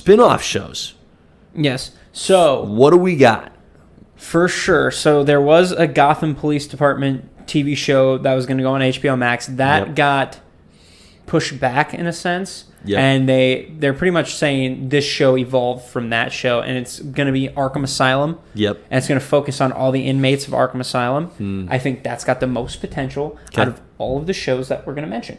spin-off shows. Yes. So what do we got? For sure. So there was a Gotham Police Department TV show that was going to go on HBO Max. That got pushed back in a sense. Yep. And they're pretty much saying this show evolved from that show, and it's going to be Arkham Asylum. Yep. And it's going to focus on all the inmates of Arkham Asylum. I think that's got the most potential out of all of the shows that we're going to mention.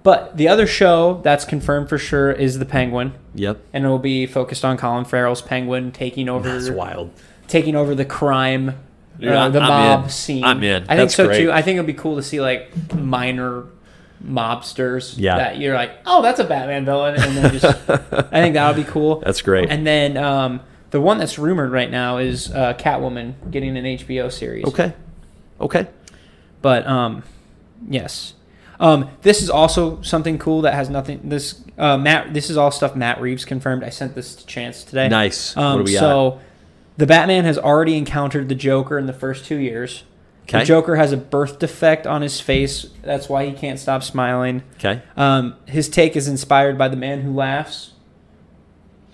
But the other show that's confirmed for sure is The Penguin. Yep. And it will be focused on Colin Farrell's Penguin taking over. That's wild. Taking over the crime, the I'm mob scene. I'm in. I think so great. too. I think it'd be cool to see like minor mobsters that you're like, oh, that's a Batman villain, and then just I think that would be cool. That's great. And then the one that's rumored right now is Catwoman getting an HBO series. Okay. But yes. This is also something cool that has nothing. This is all stuff Matt Reeves confirmed. I sent this to Chance today. Nice. What do we got? So the Batman has already encountered the Joker in the first 2 years. Okay. The Joker has a birth defect on his face. That's why he can't stop smiling. Okay. His take is inspired by The Man Who Laughs.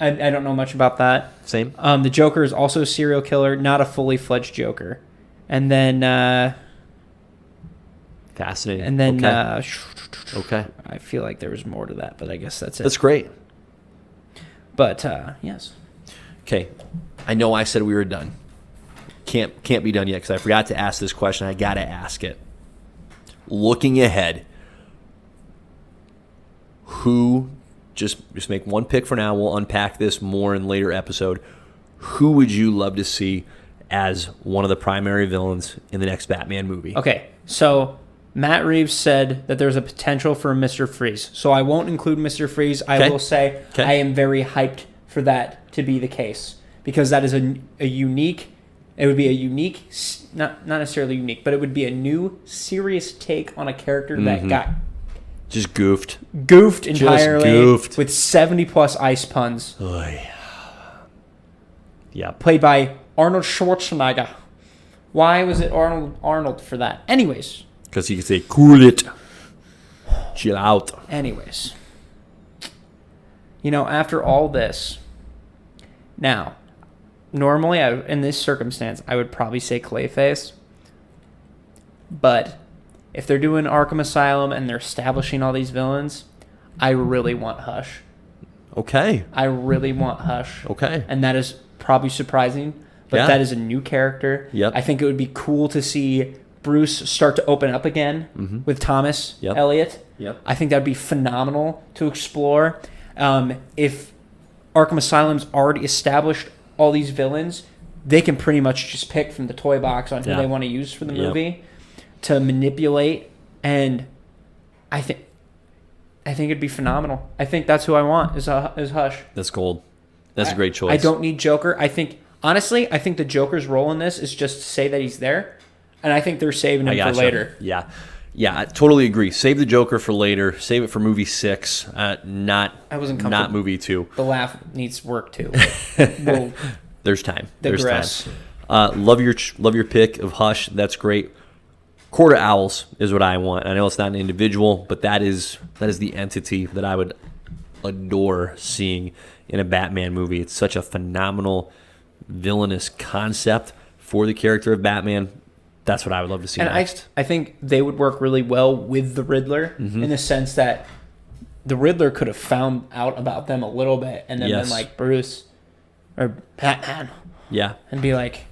I don't know much about that. Same. The Joker is also a serial killer, not a fully fledged Joker. And then fascinating. And then okay. I feel like there was more to that, but I guess that's it. That's great. But yes. Okay. I know I said we were done. Can't be done yet because I forgot to ask this question. I got to ask it. Looking ahead, who, just make one pick for now. We'll unpack this more in later episode. Who would you love to see as one of the primary villains in the next Batman movie? Okay, so Matt Reeves said that there's a potential for Mr. Freeze. So I won't include Mr. Freeze. I will say I am very hyped for that to be the case because that is a unique... It would be a unique, not necessarily unique, but it would be a new, serious take on a character that got just goofed entirely with 70+ ice puns. Yeah, played by Arnold Schwarzenegger. Why was it Arnold for that? Anyways, because he could say, "Cool it, chill out." Anyways, after all this, now. Normally, in this circumstance, I would probably say Clayface. But if they're doing Arkham Asylum and they're establishing all these villains, I really want Hush. Okay. I really want Hush. Okay. And that is probably surprising, but that is a new character. Yep. I think it would be cool to see Bruce start to open up again with Thomas Elliott. Yep. I think that would be phenomenal to explore. If Arkham Asylum's already established all these villains, they can pretty much just pick from the toy box on who they want to use for the movie to manipulate, and I think it'd be phenomenal. I think that's who I want is Hush. That's gold. That's a great choice. I don't need Joker. Honestly, I think the Joker's role in this is just to say that he's there, and I think they're saving him for later. Yeah, I totally agree. Save the Joker for later. Save it for movie 6, not movie 2. The laugh needs work too. There's time. There's time. Love your pick of Hush. That's great. Quarter Owls is what I want. I know it's not an individual, but that is the entity that I would adore seeing in a Batman movie. It's such a phenomenal villainous concept for the character of Batman. That's what I would love to see next. I think they would work really well with the Riddler in the sense that the Riddler could have found out about them a little bit and then been like Bruce or Batman. Yeah. And be like,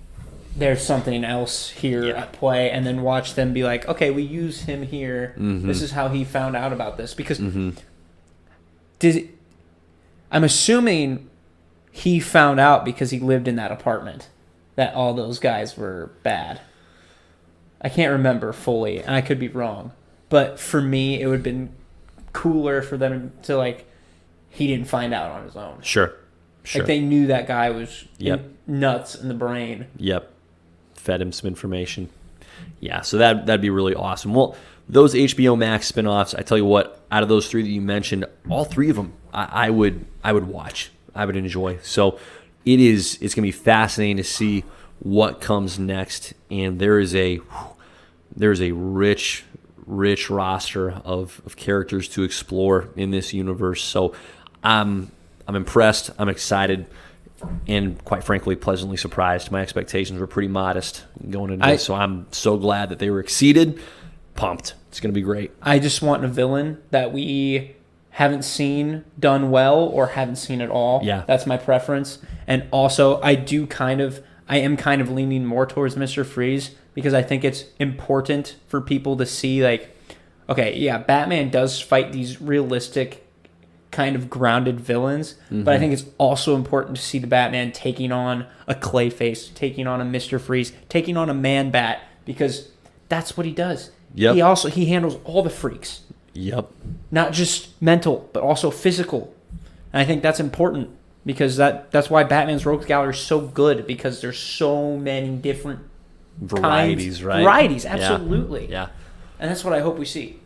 there's something else here at play, and then watch them be like, okay, we use him here. This is how he found out about this. Because I'm assuming he found out because he lived in that apartment that all those guys were bad. I can't remember fully, and I could be wrong. But for me, it would have been cooler for them to, he didn't find out on his own. Sure. They knew that guy was nuts in the brain. Yep. Fed him some information. Yeah, so that'd be really awesome. Well, those HBO Max spinoffs, I tell you what, out of those 3 that you mentioned, all 3 of them I would watch. I would enjoy. So it's going to be fascinating to see what comes next, and there's a rich roster of characters to explore in this universe. So I'm I'm impressed. I'm excited. And quite frankly, pleasantly surprised. My expectations were pretty modest going into this, so I'm so glad that they were exceeded. Pumped. It's going to be great. I just want a villain that we haven't seen done well or haven't seen at all. Yeah. That's my preference. And also, I am kind of leaning more towards Mr. Freeze because I think it's important for people to see, like, okay, yeah, Batman does fight these realistic kind of grounded villains, but I think it's also important to see the Batman taking on a Clayface, taking on a Mr. Freeze, taking on a Man-Bat, because that's what he does. Yep. He handles all the freaks. Yep. Not just mental, but also physical. And I think that's important because that's why Batman's Rogues Gallery is so good, because there's so many different varieties, right? Varieties, absolutely. Yeah. And that's what I hope we see.